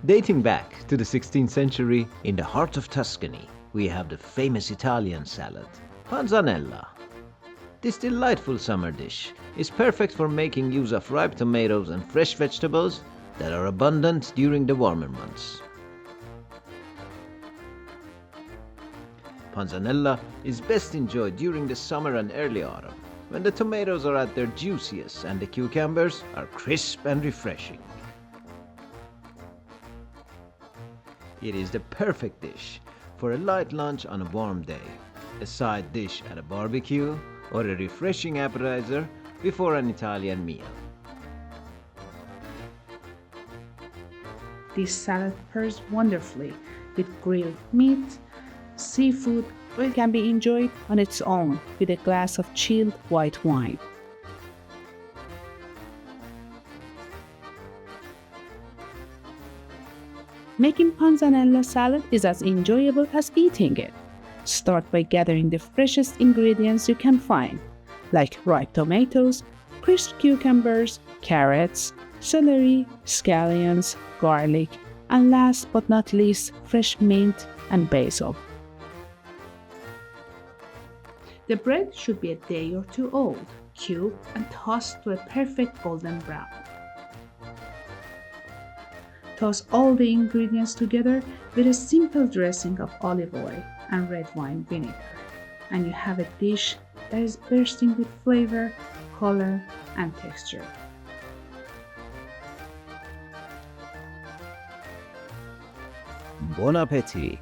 Dating back to the 16th century, in the heart of Tuscany, we have the famous Italian salad, Panzanella. This delightful summer dish is perfect for making use of ripe tomatoes and fresh vegetables that are abundant during the warmer months. Panzanella is best enjoyed during the summer and early autumn, when the tomatoes are at their juiciest and the cucumbers are crisp and refreshing. It is the perfect dish for a light lunch on a warm day, a side dish at a barbecue, or a refreshing appetizer before an Italian meal. This salad pairs wonderfully with grilled meat, seafood, or it can be enjoyed on its own with a glass of chilled white wine. Making panzanella salad is as enjoyable as eating it. Start by gathering the freshest ingredients you can find, like ripe tomatoes, crisp cucumbers, carrots, celery, scallions, garlic, and last but not least, fresh mint and basil. The bread should be a day or two old, cubed and tossed to a perfect golden brown. Toss all the ingredients together with a simple dressing of olive oil and red wine vinegar, and you have a dish that is bursting with flavor, color, and texture. Bon appétit!